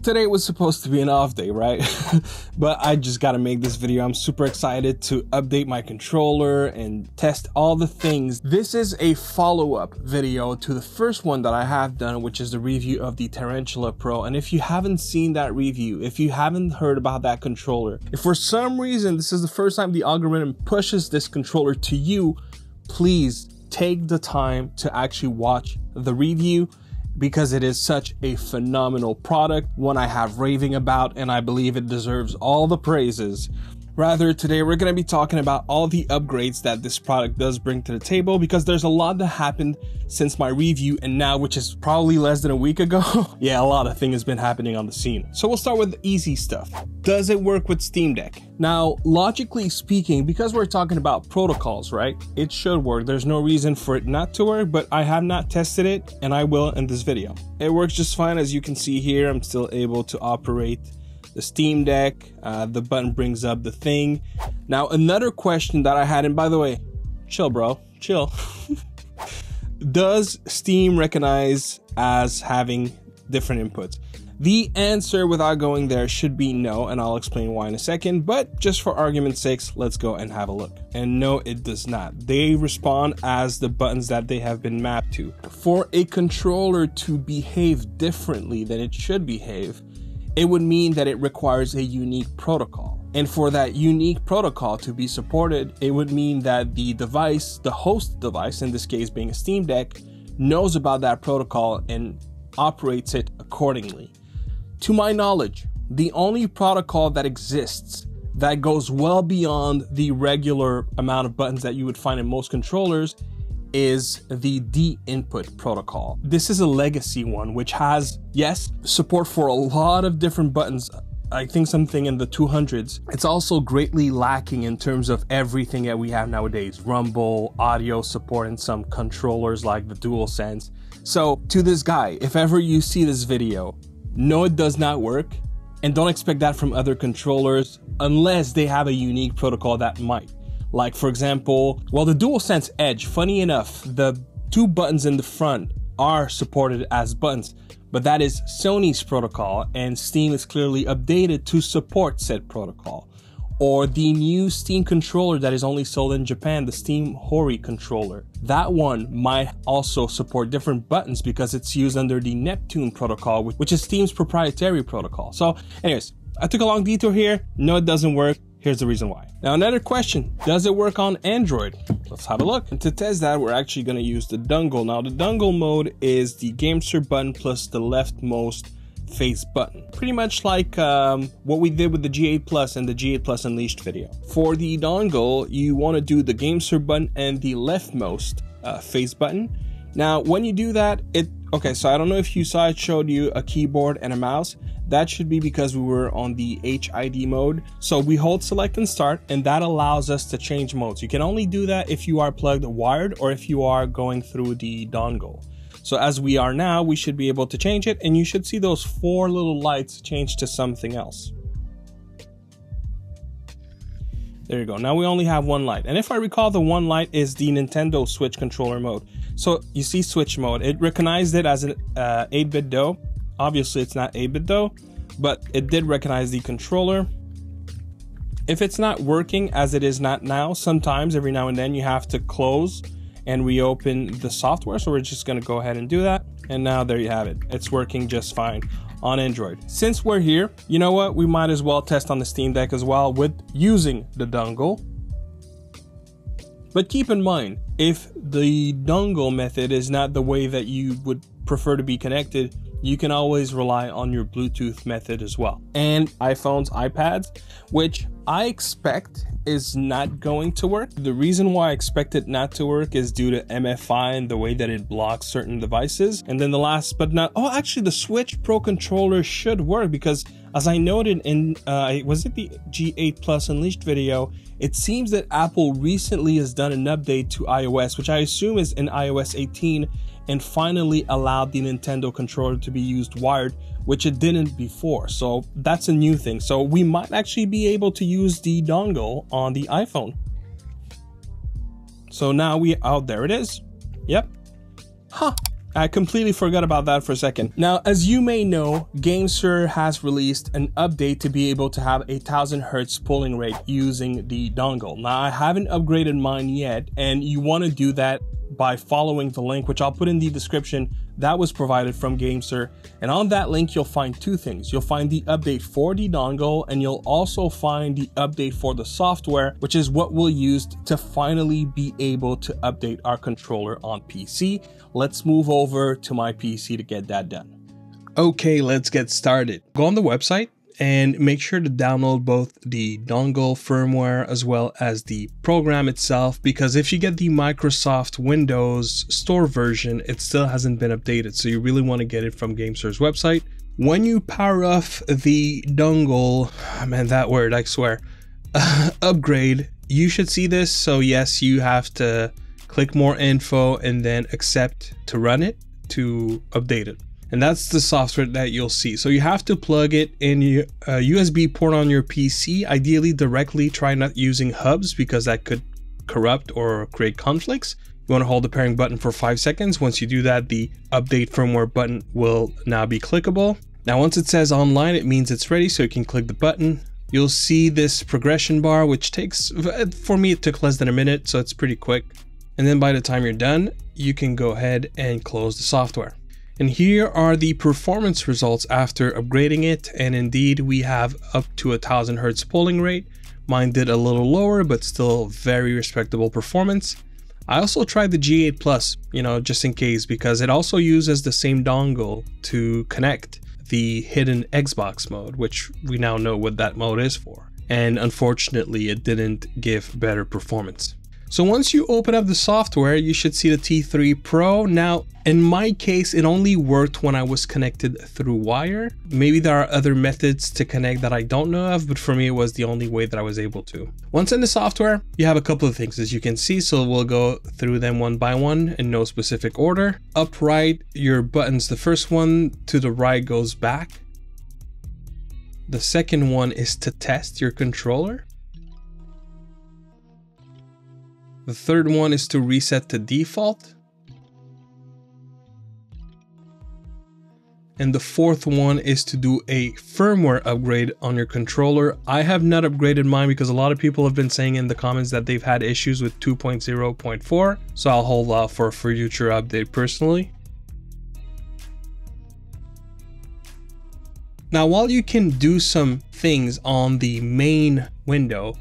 Today was supposed to be an off day, right? But I just gotta make this video. I'm super excited to update my controller and test all the things. This is a follow-up video to the first one that I have done, which is the review of the Tarantula Pro. And if you haven't seen that review, if you haven't heard about that controller, if for some reason this is the first time the algorithm pushes this controller to you, please take the time to actually watch the review, because it is such a phenomenal product, one I have raving about, and I believe it deserves all the praises. Rather, today we're going to be talking about all the upgrades that this product does bring to the table, because there's a lot that happened since my review and now, which is probably less than a week ago. Yeah, a lot of things has been happening on the scene. So we'll start with the easy stuff. Does it work with Steam Deck? Now, logically speaking, because we're talking about protocols, right? It should work. There's no reason for it not to work, but I have not tested it and I will in this video. It works just fine. As you can see here, I'm still able to operate the Steam Deck. The button brings up the thing. Now, another question that I had, and by the way, chill bro, chill. Does Steam recognize as having different inputs? The answer, without going there, should be no, and I'll explain why in a second, but just for argument's sake, let's go and have a look. And no, it does not. They respond as the buttons that they have been mapped to. For a controller to behave differently than it should behave, it would mean that it requires a unique protocol. And for that unique protocol to be supported, it would mean that the device, the host device, in this case being a Steam Deck, knows about that protocol and operates it accordingly. To my knowledge, the only protocol that exists that goes well beyond the regular amount of buttons that you would find in most controllers is the D-input protocol. This is a legacy one, which has, yes, support for a lot of different buttons. I think something in the 200s. It's also greatly lacking in terms of everything that we have nowadays. Rumble, audio support, and some controllers like the DualSense. So to this guy, if ever you see this video, no, it does not work. And don't expect that from other controllers unless they have a unique protocol that might. Like, for example, well, the DualSense Edge, funny enough, the two buttons in the front are supported as buttons, but that is Sony's protocol, and Steam is clearly updated to support said protocol. Or the new Steam controller that is only sold in Japan, the Steam Hori controller. That one might also support different buttons because it's used under the Neptune protocol, which is Steam's proprietary protocol. So anyways, I took a long detour here. No, it doesn't work. Here's the reason why. Now, another question, does it work on Android? Let's have a look. And to test that, we're actually going to use the Dongle. Now, the Dongle mode is the GameSir button plus the leftmost face button. Pretty much like what we did with the G8 Plus and the G8 Plus Unleashed video. For the Dongle, you want to do the GameSir button and the leftmost face button. Now, when you do that, okay, so I don't know if you saw it showed you a keyboard and a mouse. That should be because we were on the HID mode. So we hold select and start, and that allows us to change modes. You can only do that if you are plugged wired or if you are going through the dongle. So as we are now, we should be able to change it, and you should see those four little lights change to something else. There you go. Now we only have one light. And if I recall, the one light is the Nintendo Switch controller mode. So you see Switch mode. It recognized it as an 8-bit DOE. Obviously, it's not 8-bit DOE, but it did recognize the controller. If it's not working as it is not now, sometimes every now and then you have to close and reopen the software. So we're just going to go ahead and do that. And now there you have it. It's working just fine on Android. Since we're here, you know what? We might as well test on the Steam Deck as well with using the dongle. But keep in mind, if the dongle method is not the way that you would prefer to be connected, you can always rely on your Bluetooth method as well. And iPhones, iPads, which I expect is not going to work. The reason why I expect it not to work is due to MFI and the way that it blocks certain devices. And then the last but not, oh, actually the Switch Pro controller should work, because as I noted in, was it the G8 Plus Unleashed video, it seems that Apple recently has done an update to iOS, which I assume is in iOS 18, and finally allowed the Nintendo controller to be used wired, which it didn't before. So that's a new thing. So we might actually be able to use the dongle on the iPhone. So now oh, there it is. Yep. Huh. I completely forgot about that for a second. Now, as you may know, GameSir has released an update to be able to have a 1000 hertz polling rate using the dongle. Now, I haven't upgraded mine yet, and you want to do that by following the link, which I'll put in the description, that was provided from GameSir. And on that link, you'll find two things. You'll find the update for the dongle, and you'll also find the update for the software, which is what we'll use to finally be able to update our controller on PC. Let's move over to my PC to get that done. Okay, let's get started. Go on the website and make sure to download both the dongle firmware as well as the program itself, because if you get the Microsoft Windows Store version, it still hasn't been updated. So you really want to get it from GameSir's website. When you power off the dongle, man, that word, I swear, upgrade, you should see this. So yes, you have to click more info and then accept to run it to update it. And that's the software that you'll see. So you have to plug it in your USB port on your PC, ideally directly. Try not using hubs because that could corrupt or create conflicts. You want to hold the pairing button for 5 seconds. Once you do that, the update firmware button will now be clickable. Now, once it says online, it means it's ready, so you can click the button. You'll see this progression bar, which takes, for me, it took less than a minute, so it's pretty quick. And then by the time you're done, you can go ahead and close the software. And here are the performance results after upgrading it. And indeed, we have up to 1000 hertz polling rate. Mine did a little lower, but still very respectable performance. I also tried the G8 Plus, just in case, because it also uses the same dongle to connect the hidden Xbox mode, which we now know what that mode is for. And unfortunately, it didn't give better performance. So once you open up the software, you should see the T3 Pro. Now, in my case, it only worked when I was connected through wire. Maybe there are other methods to connect that I don't know of, but for me, it was the only way that I was able to. Once in the software, you have a couple of things, as you can see, so we'll go through them one by one in no specific order. Upright, your buttons, the first one to the right goes back. The second one is to test your controller. The third one is to reset to default. And the fourth one is to do a firmware upgrade on your controller. I have not upgraded mine because a lot of people have been saying in the comments that they've had issues with 2.0.4. So I'll hold off for a future update personally. Now, while you can do some things on the main window,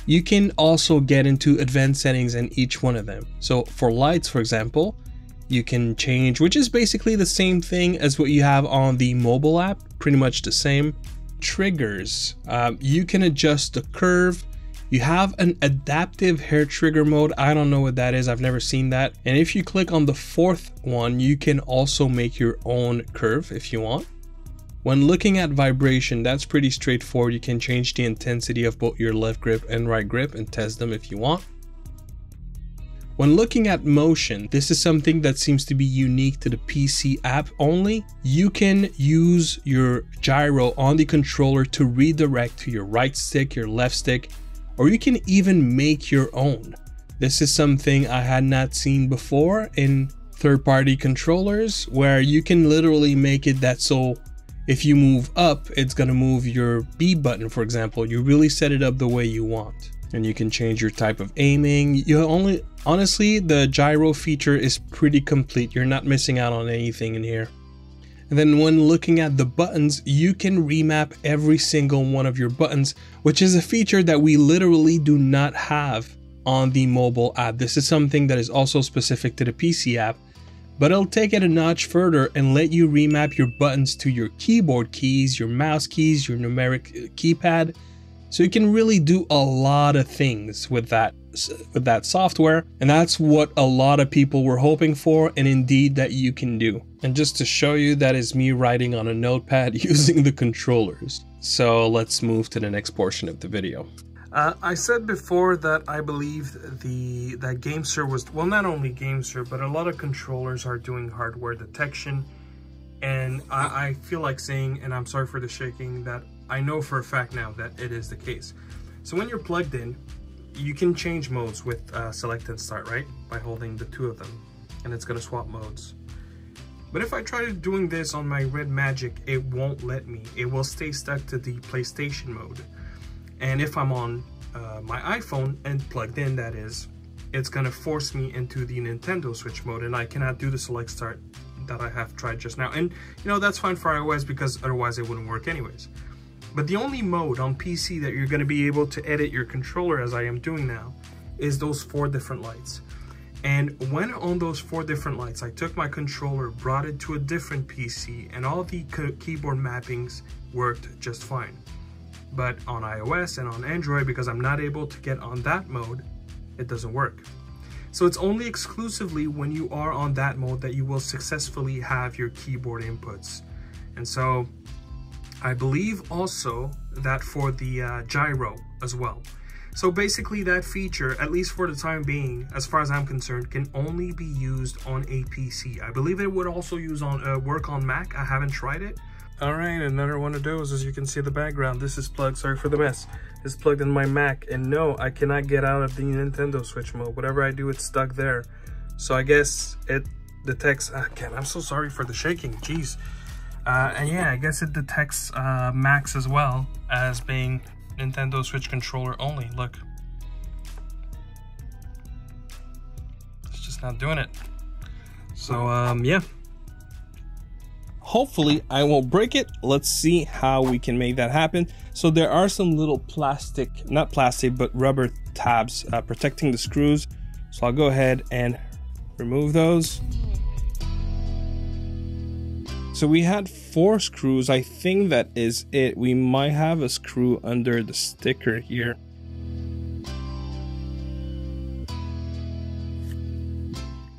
you can also get into advanced settings in each one of them. So for lights, for example, you can change, which is basically the same thing as what you have on the mobile app, pretty much the same. Triggers, you can adjust the curve. You have an adaptive hair trigger mode. I don't know what that is. I've never seen that. And if you click on the fourth one, you can also make your own curve if you want. When looking at vibration, that's pretty straightforward. You can change the intensity of both your left grip and right grip and test them if you want. When looking at motion, this is something that seems to be unique to the PC app only. You can use your gyro on the controller to redirect to your right stick, your left stick, or you can even make your own. This is something I had not seen before in third-party controllers, where you can literally make it that so if you move up, it's gonna move your B button, for example. You really set it up the way you want. And you can change your type of aiming. Honestly, the gyro feature is pretty complete. You're not missing out on anything in here. And then when looking at the buttons, you can remap every single one of your buttons, which is a feature that we literally do not have on the mobile app. This is something that is also specific to the PC app, but it'll take it a notch further and let you remap your buttons to your keyboard keys, your mouse keys, your numeric keypad. So you can really do a lot of things with that software, and that's what a lot of people were hoping for, and indeed that you can do. And just to show you, that is me writing on a notepad using the controllers. So let's move to the next portion of the video. I said before that I believe that GameSir was, well, not only GameSir, but a lot of controllers are doing hardware detection. And I feel like saying, and I'm sorry for the shaking, that I know for a fact now that it is the case. So when you're plugged in, you can change modes with select and start, right? By holding the two of them, and it's gonna swap modes. But if I try doing this on my Red Magic, it won't let me. It will stay stuck to the PlayStation mode. And if I'm on my iPhone and plugged in, that is, it's gonna force me into the Nintendo Switch mode, and I cannot do the select start that I have tried just now. And you know, that's fine for iOS because otherwise it wouldn't work anyways. But the only mode on PC that you're gonna be able to edit your controller, as I am doing now, is those 4 different lights. And when on those 4 different lights, I took my controller, brought it to a different PC, and all the keyboard mappings worked just fine. But on iOS and on Android, because I'm not able to get on that mode, it doesn't work. So it's only exclusively when you are on that mode that you will successfully have your keyboard inputs. And so I believe also that for the gyro as well. So basically that feature, at least for the time being, as far as I'm concerned, can only be used on a PC. I believe it would also work on Mac. I haven't tried it. All right, another one of those. As you can see in the background, this is plugged, sorry for the mess. It's plugged in my Mac, and no, I cannot get out of the Nintendo Switch mode. Whatever I do, it's stuck there. So I guess it detects, again, I'm so sorry for the shaking, jeez. And yeah, I guess it detects Macs as well as being Nintendo Switch controller only. Look, it's just not doing it. So yeah, hopefully I won't break it. Let's see how we can make that happen. So there are some little plastic, not plastic, but rubber tabs protecting the screws. So I'll go ahead and remove those. So we had 4 screws. I think that is it. We might have a screw under the sticker here.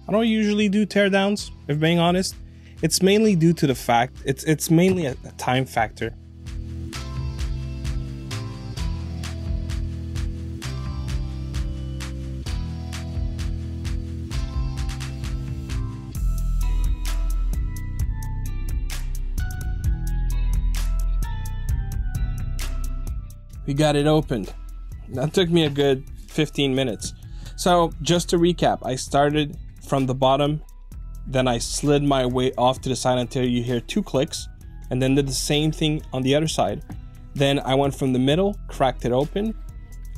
I don't usually do teardowns, if being honest. It's mainly due to the fact, it's mainly a time factor. We got it opened. That took me a good 15 minutes. So just to recap, I started from the bottom, then I slid my way off to the side until you hear 2 clicks, and then did the same thing on the other side. Then I went from the middle, cracked it open,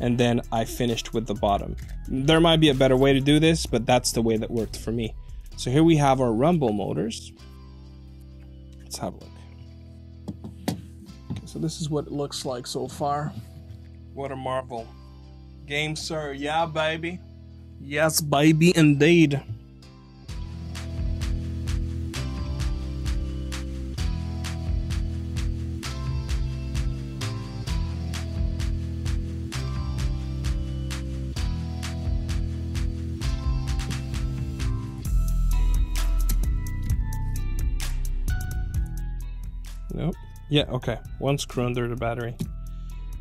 and then I finished with the bottom. There might be a better way to do this, but that's the way that worked for me. So here we have our rumble motors. Let's have a look. So this is what it looks like so far. What a marvel. GameSir, yeah baby. Yes baby indeed. Nope. Yeah, okay. 1 screw under the battery.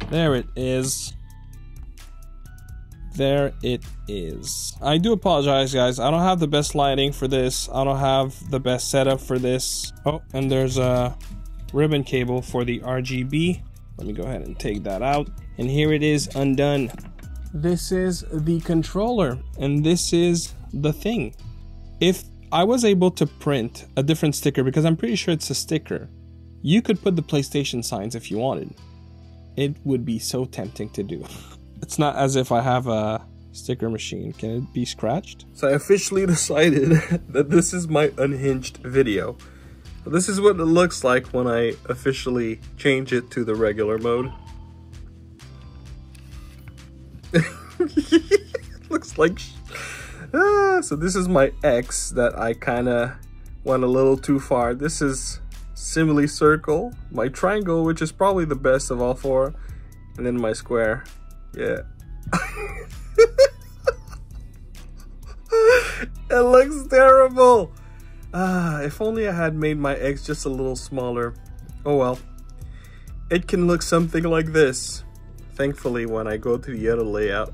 There it is. There it is. I do apologize, guys. I don't have the best lighting for this. I don't have the best setup for this. Oh, and there's a ribbon cable for the RGB. Let me go ahead and take that out. And here it is undone. This is the controller, and this is the thing. If I was able to print a different sticker, because I'm pretty sure it's a sticker, you could put the PlayStation signs if you wanted. It would be so tempting to do. It's not as if I have a sticker machine. Can it be scratched? So I officially decided that this is my Unhinged video. This is what it looks like when I officially change it to the regular mode. It looks like... so this is my X that I kind of went a little too far. This is symmetrical, my triangle, which is probably the best of all 4, and then my square. Yeah. It looks terrible. If only I had made my X just a little smaller. Oh well. It can look something like this. Thankfully, when I go to the other layout,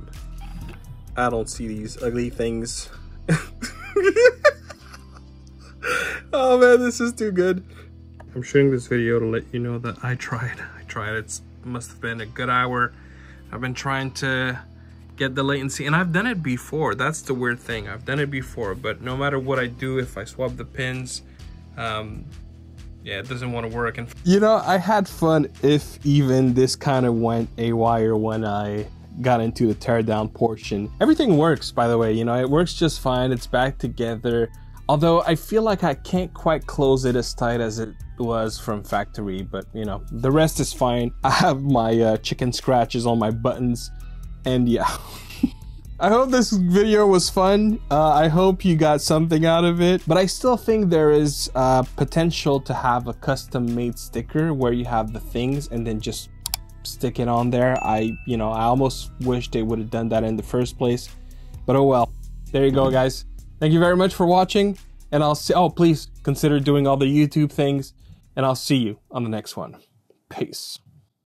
I don't see these ugly things. Oh man, this is too good. I'm shooting this video to let you know that I tried. It must have been a good hour. I've been trying to get the latency, and I've done it before. That's the weird thing. I've done it before, but no matter what I do, if I swap the pins, Yeah, it doesn't want to work. And you know, I had fun if even this kind of went awire when I got into the teardown portion. Everything works, by the way, you know, it works just fine. It's back together. Although I feel like I can't quite close it as tight as it was from factory, but you know, the rest is fine. I have my chicken scratches on my buttons, and yeah. I hope this video was fun. I hope you got something out of it, but I still think there is potential to have a custom made sticker where you have the things and then just stick it on there. I almost wish they would have done that in the first place, but oh well. There you go, guys. Thank you very much for watching, and I'll see. Oh, please consider doing all the YouTube things, and I'll see you on the next one. Peace.